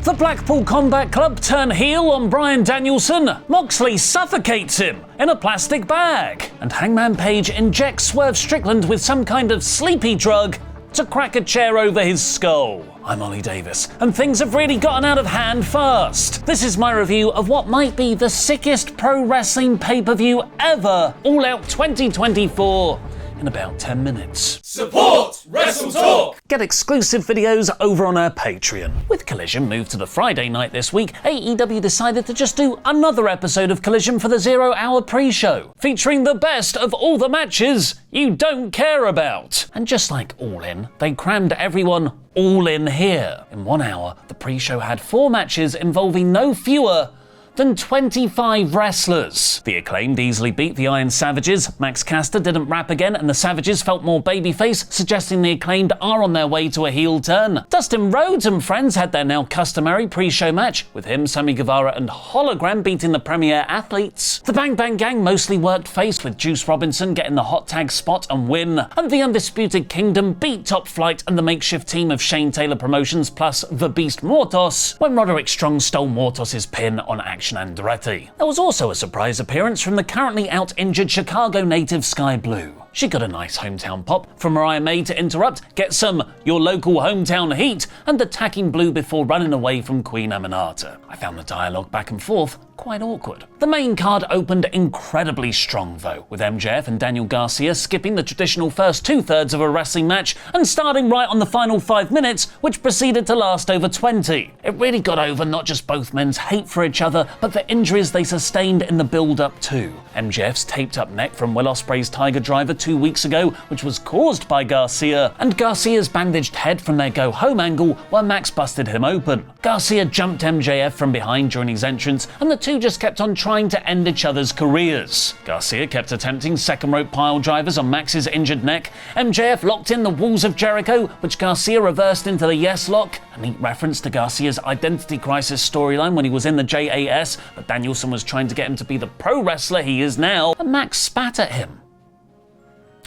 The Blackpool Combat Club turn heel on Bryan Danielson. Moxley suffocates him in a plastic bag. And Hangman Page injects Swerve Strickland with some kind of sleepy drug to crack a chair over his skull. I'm Ollie Davis, and things have really gotten out of hand fast. This is my review of what might be the sickest pro wrestling pay-per-view ever, All Out 2024, in about 10 minutes. Support WrestleTalk! Get exclusive videos over on our Patreon. With Collision moved to the Friday night this week, AEW decided to just do another episode of Collision for the 0-hour pre-show, featuring the best of all the matches you don't care about. And just like All In, they crammed everyone all in here. In 1 hour, the pre-show had 4 matches involving no fewer than 25 wrestlers. The Acclaimed easily beat the Iron Savages. Max Caster didn't rap again, and the Savages felt more babyface, suggesting the Acclaimed are on their way to a heel turn. Dustin Rhodes and friends had their now customary pre-show match, with him, Sammy Guevara, and Hologram beating the Premier Athletes. The Bang Bang Gang mostly worked face, with Juice Robinson getting the hot tag spot and win. And the Undisputed Kingdom beat Top Flight and the makeshift team of Shane Taylor Promotions plus the Beast Mortos, when Roderick Strong stole Mortos' pin on Action Andretti. There was also a surprise appearance from the currently out-injured Chicago native Sky Blue. She got a nice hometown pop from Mariah May to interrupt, get some your local hometown heat, and attacking Blue before running away from Queen Aminata. I found the dialogue back and forth quite awkward. The main card opened incredibly strong though, with MJF and Daniel Garcia skipping the traditional first 2/3 of a wrestling match and starting right on the final 5 minutes, which proceeded to last over 20. It really got over not just both men's hate for each other, but the injuries they sustained in the build-up too. MJF's taped up neck from Will Ospreay's Tiger Driver 2 weeks ago, which was caused by Garcia, and Garcia's bandaged head from their go-home angle where Max busted him open. Garcia jumped MJF from behind during his entrance, and the two just kept on trying to end each other's careers. Garcia kept attempting second rope pile drivers on Max's injured neck. MJF locked in the walls of Jericho, which Garcia reversed into the yes lock, a neat reference to Garcia's identity crisis storyline when he was in the JAS, but Danielson was trying to get him to be the pro wrestler he is now, and Max spat at him.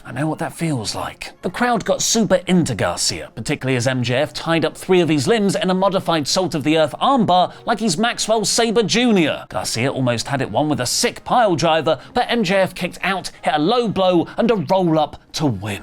I know what that feels like. The crowd got super into Garcia, particularly as MJF tied up 3 of his limbs in a modified Salt of the Earth armbar like he's Maxwell Sabre Jr. Garcia almost had it won with a sick pile driver, but MJF kicked out, hit a low blow, and a roll-up to win.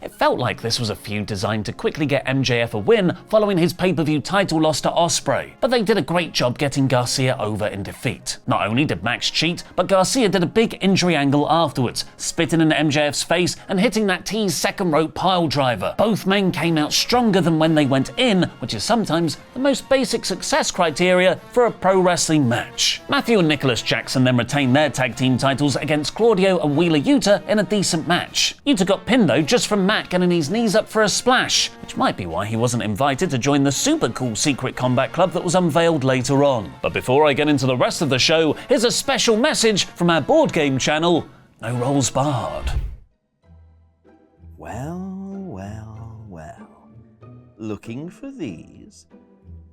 It felt like this was a feud designed to quickly get MJF a win following his pay-per-view title loss to Ospreay, but they did a great job getting Garcia over in defeat. Not only did Max cheat, but Garcia did a big injury angle afterwards, spitting in MJF's face and hitting that tease second rope pile driver. Both men came out stronger than when they went in, which is sometimes the most basic success criteria for a pro wrestling match. Matthew and Nicholas Jackson then retained their tag team titles against Claudio and Wheeler Yuta in a decent match. Yuta got pinned though just from Matt getting his knees up for a splash, which might be why he wasn't invited to join the super cool secret combat club that was unveiled later on. But before I get into the rest of the show, here's a special message from our board game channel, No Rolls Barred. Well. Looking for these?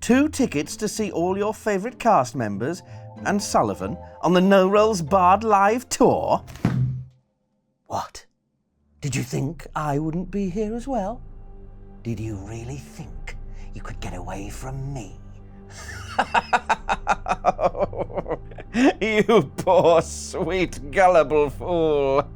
2 tickets to see all your favourite cast members and Sullivan on the No Rolls Barred live tour? What? Did you think I wouldn't be here as well? Did you really think you could get away from me? You poor, sweet, gullible fool.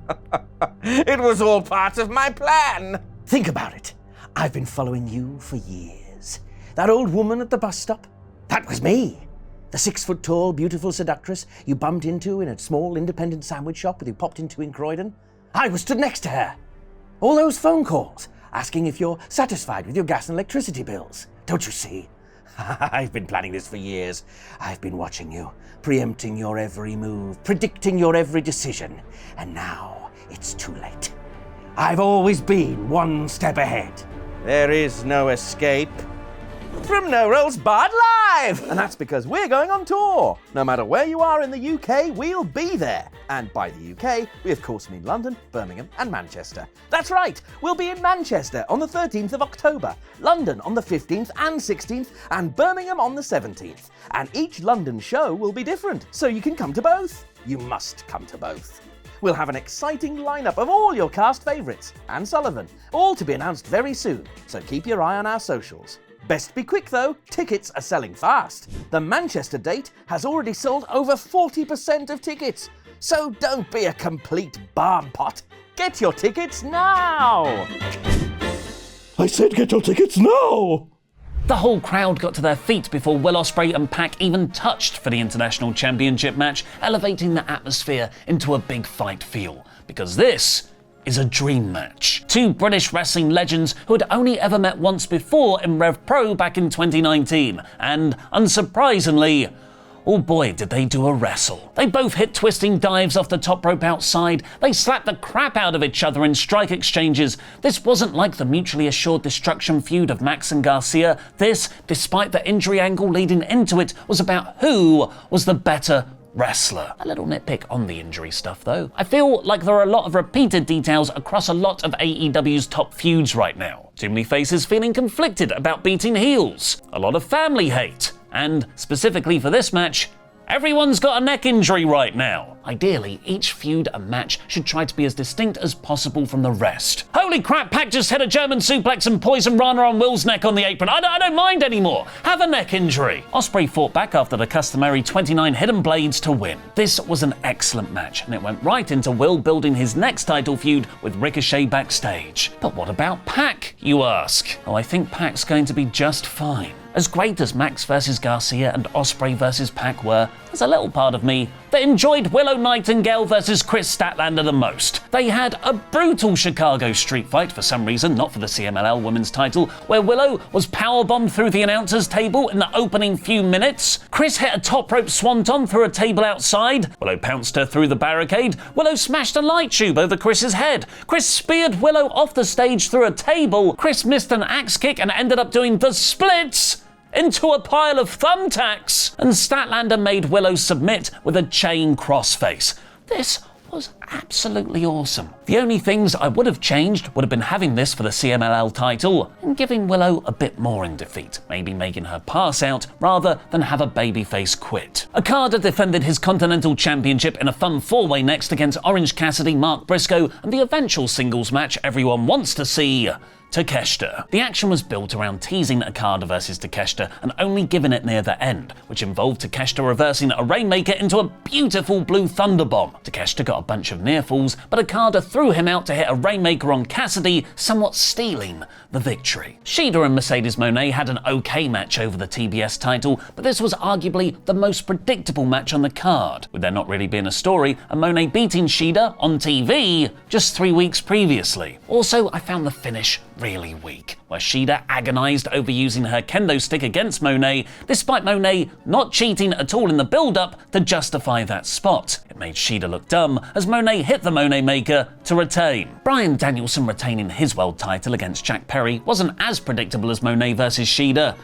It was all part of my plan. Think about it. I've been following you for years. That old woman at the bus stop, that was me. The 6-foot-tall, beautiful seductress you bumped into in a small independent sandwich shop that you popped into in Croydon. I was stood next to her. All those phone calls, asking if you're satisfied with your gas and electricity bills. Don't you see? I've been planning this for years. I've been watching you, preempting your every move, predicting your every decision. And now it's too late. I've always been 1 step ahead. There is no escape from No Rolls Barred Live! And that's because we're going on tour. No matter where you are in the UK, we'll be there. And by the UK, we of course mean London, Birmingham and Manchester. That's right, we'll be in Manchester on the 13th of October, London on the 15th and 16th, and Birmingham on the 17th. And each London show will be different, so you can come to both. You must come to both. We'll have an exciting lineup of all your cast favourites, and Sullivan, all to be announced very soon, so keep your eye on our socials. Best be quick though, tickets are selling fast. The Manchester date has already sold over 40% of tickets. So don't be a complete barn pot. Get your tickets now! I said get your tickets now! The whole crowd got to their feet before Will Ospreay and Pac even touched for the International Championship match, elevating the atmosphere into a big fight feel. Because this is a dream match. Two British wrestling legends who had only ever met once before in Rev Pro back in 2019. And, unsurprisingly, oh boy, did they do a wrestle. They both hit twisting dives off the top rope outside. They slapped the crap out of each other in strike exchanges. This wasn't like the mutually assured destruction feud of Max and Garcia. This, despite the injury angle leading into it, was about who was the better wrestler. A little nitpick on the injury stuff though. I feel like there are a lot of repeated details across a lot of AEW's top feuds right now. Too many faces feeling conflicted about beating heels. A lot of family hate. And, specifically for this match, everyone's got a neck injury right now. Ideally, each feud and match should try to be as distinct as possible from the rest. Holy crap, Pac just hit a German suplex and poison Rana on Will's neck on the apron. I don't mind anymore. Have a neck injury. Ospreay fought back after the customary 29 hidden blades to win. This was an excellent match, and it went right into Will building his next title feud with Ricochet backstage. But what about Pac, you ask? Oh, I think Pac's going to be just fine. As great as Max vs Garcia and Ospreay vs Pac were, there's a little part of me that enjoyed Willow Nightingale vs Kris Statlander the most. They had a brutal Chicago street fight for some reason, not for the CMLL women's title, where Willow was powerbombed through the announcer's table in the opening few minutes. Kris hit a top rope swanton through a table outside. Willow pounced her through the barricade. Willow smashed a light tube over Chris's head. Kris speared Willow off the stage through a table. Kris missed an axe kick and ended up doing the splits into a pile of thumbtacks. And Statlander made Willow submit with a chain crossface. This was absolutely awesome. The only things I would have changed would have been having this for the CMLL title and giving Willow a bit more in defeat, maybe making her pass out rather than have a babyface quit. Okada defended his Continental Championship in a fun four-way next against Orange Cassidy, Mark Briscoe, and the eventual singles match everyone wants to see, Takeshita. The action was built around teasing Okada versus Takeshita and only giving it near the end, which involved Takeshita reversing a Rainmaker into a beautiful blue Thunderbomb. Takeshita got a bunch of near falls, but Okada threw him out to hit a Rainmaker on Cassidy, somewhat stealing the victory. Shida and Mercedes Mone had an okay match over the TBS title, but this was arguably the most predictable match on the card, with there not really being a story and Mone beating Shida on TV just 3 weeks previously. Also, I found the finish really weak, where Shida agonized over using her kendo stick against Mone, despite Mone not cheating at all in the build-up to justify that spot. It made Shida look dumb as Mone hit the Mone Maker to retain. Bryan Danielson retaining his world title against Jack Perry wasn't as predictable as Mone versus Shida,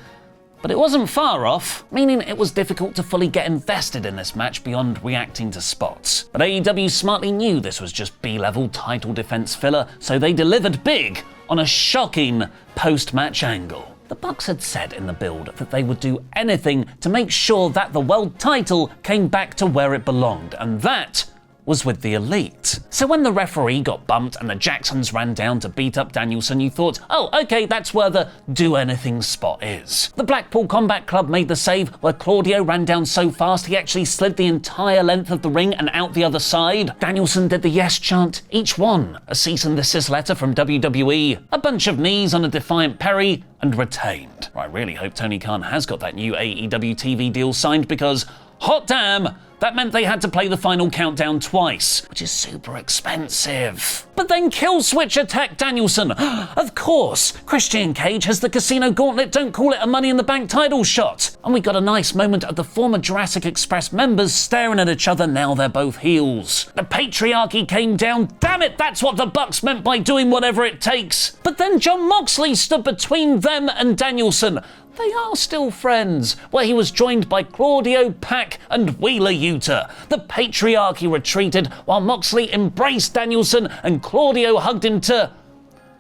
but it wasn't far off, meaning it was difficult to fully get invested in this match beyond reacting to spots. But AEW smartly knew this was just B-level title defense filler, so they delivered big on a shocking post-match angle. The Bucks had said in the build that they would do anything to make sure that the world title came back to where it belonged, and that was with the Elite. So when the referee got bumped and the Jacksons ran down to beat up Danielson, you thought, oh, okay, that's where the do anything spot is. The Blackpool Combat Club made the save where Claudio ran down so fast he actually slid the entire length of the ring and out the other side. Danielson did the yes chant, each one a cease and desist letter from WWE, a bunch of knees on a defiant Perry, and retained. I really hope Tony Khan has got that new AEW TV deal signed because, hot damn, that meant they had to play the final countdown twice, which is super expensive. But then Killswitch attacked Danielson. Of course, Christian Cage has the Casino Gauntlet, don't call it a Money in the Bank title shot. And we got a nice moment of the former Jurassic Express members staring at each other now they're both heels. The patriarchy came down. Damn it, that's what the Bucks meant by doing whatever it takes. But then Jon Moxley stood between them and Danielson. They are still friends, where he was joined by Claudio, Pac, and Wheeler Yuta. The patriarchy retreated while Moxley embraced Danielson and Claudio hugged him to...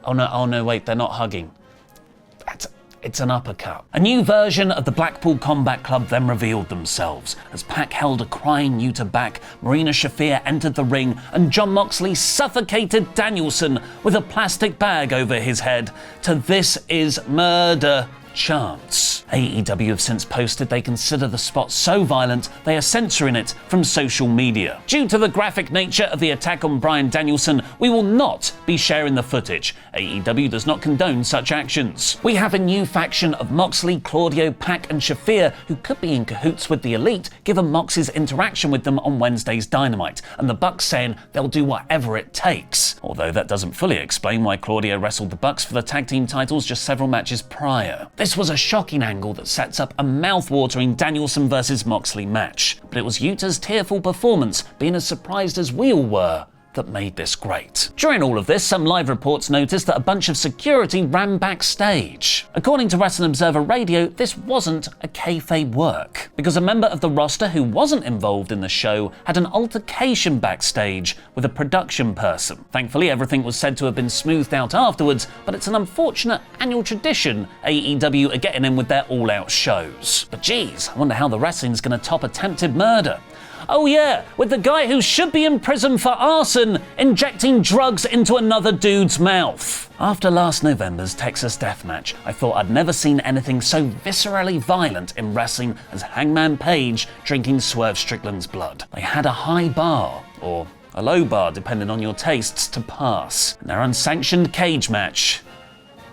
Oh no, wait, they're not hugging. It's an uppercut. A new version of the Blackpool Combat Club then revealed themselves. As Pac held a crying Yuta back, Marina Shafir entered the ring and Jon Moxley suffocated Danielson with a plastic bag over his head to This Is Murder chance. AEW have since posted they consider the spot so violent they are censoring it from social media. Due to the graphic nature of the attack on Bryan Danielson, we will not be sharing the footage. AEW does not condone such actions. We have a new faction of Moxley, Claudio, Pac and Shafir who could be in cahoots with the Elite given Mox's interaction with them on Wednesday's Dynamite, and the Bucks saying they'll do whatever it takes. Although that doesn't fully explain why Claudio wrestled the Bucks for the tag team titles just several matches prior. This was a shocking angle that sets up a mouth-watering Danielson versus Moxley match, but it was Yuta's tearful performance, being as surprised as we all were, that made this great. During all of this, some live reports noticed that a bunch of security ran backstage. According to Wrestling Observer Radio, this wasn't a kayfabe work, because a member of the roster who wasn't involved in the show had an altercation backstage with a production person. Thankfully, everything was said to have been smoothed out afterwards, but it's an unfortunate annual tradition AEW are getting in with their All Out shows. But geez, I wonder how the wrestling's gonna top attempted murder. Oh yeah, with the guy who should be in prison for arson injecting drugs into another dude's mouth. After last November's Texas Death Match, I thought I'd never seen anything so viscerally violent in wrestling as Hangman Page drinking Swerve Strickland's blood. They had a high bar, or a low bar depending on your tastes, to pass. And their unsanctioned cage match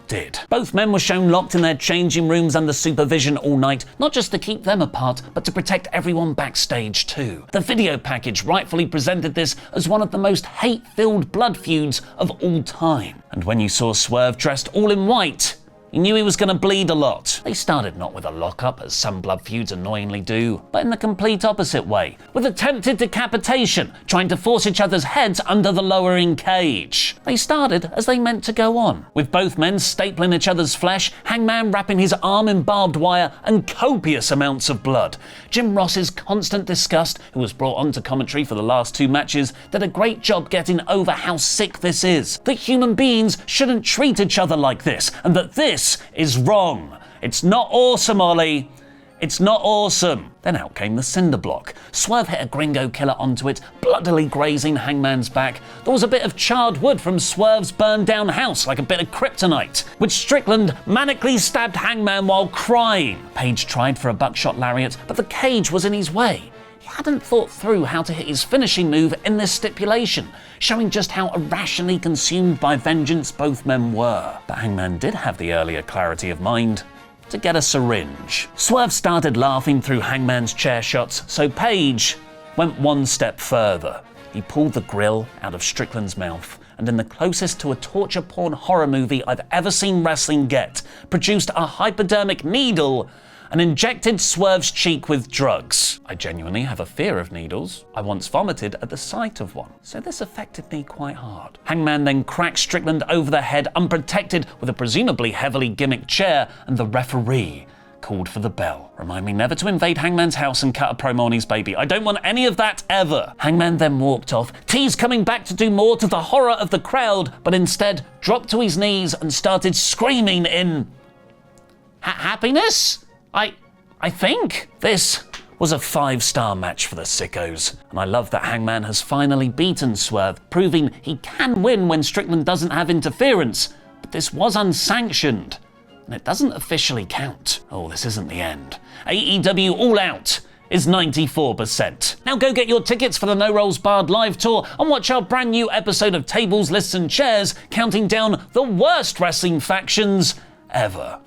did. Both men were shown locked in their changing rooms under supervision all night, not just to keep them apart, but to protect everyone backstage too. The video package rightfully presented this as one of the most hate-filled blood feuds of all time. And when you saw Swerve dressed all in white, you knew he was going to bleed a lot. They started not with a lockup, as some blood feuds annoyingly do, but in the complete opposite way, with attempted decapitation, trying to force each other's heads under the lowering cage. They started as they meant to go on, with both men stapling each other's flesh, Hangman wrapping his arm in barbed wire, and copious amounts of blood. Jim Ross's constant disgust, who was brought onto commentary for the last two matches, did a great job getting over how sick this is. That human beings shouldn't treat each other like this, and that this is wrong. It's not awesome, Ollie. It's not awesome. Then out came the cinder block. Swerve hit a gringo killer onto it, bloodily grazing Hangman's back. There was a bit of charred wood from Swerve's burned down house, like a bit of kryptonite, which Strickland manically stabbed Hangman while crying. Page tried for a buckshot lariat, but the cage was in his way. He hadn't thought through how to hit his finishing move in this stipulation, showing just how irrationally consumed by vengeance both men were. But Hangman did have the earlier clarity of mind to get a syringe. Swerve started laughing through Hangman's chair shots, so Page went one step further. He pulled the grill out of Strickland's mouth, and in the closest to a torture porn horror movie I've ever seen wrestling get, produced a hypodermic needle and injected Swerve's cheek with drugs. I genuinely have a fear of needles. I once vomited at the sight of one, so this affected me quite hard. Hangman then cracked Strickland over the head unprotected with a presumably heavily gimmicked chair, and the referee called for the bell. Remind me never to invade Hangman's house and cut a promo on his baby. I don't want any of that ever. Hangman then walked off, teased coming back to do more to the horror of the crowd, but instead dropped to his knees and started screaming in happiness? I think this was a 5-star match for the sickos, and I love that Hangman has finally beaten Swerve, proving he can win when Strickland doesn't have interference, but this was unsanctioned, and it doesn't officially count. Oh, this isn't the end. AEW All Out is 94%. Now go get your tickets for the No Rolls Barred live tour and watch our brand new episode of Tables, Lists and Chairs, counting down the worst wrestling factions ever.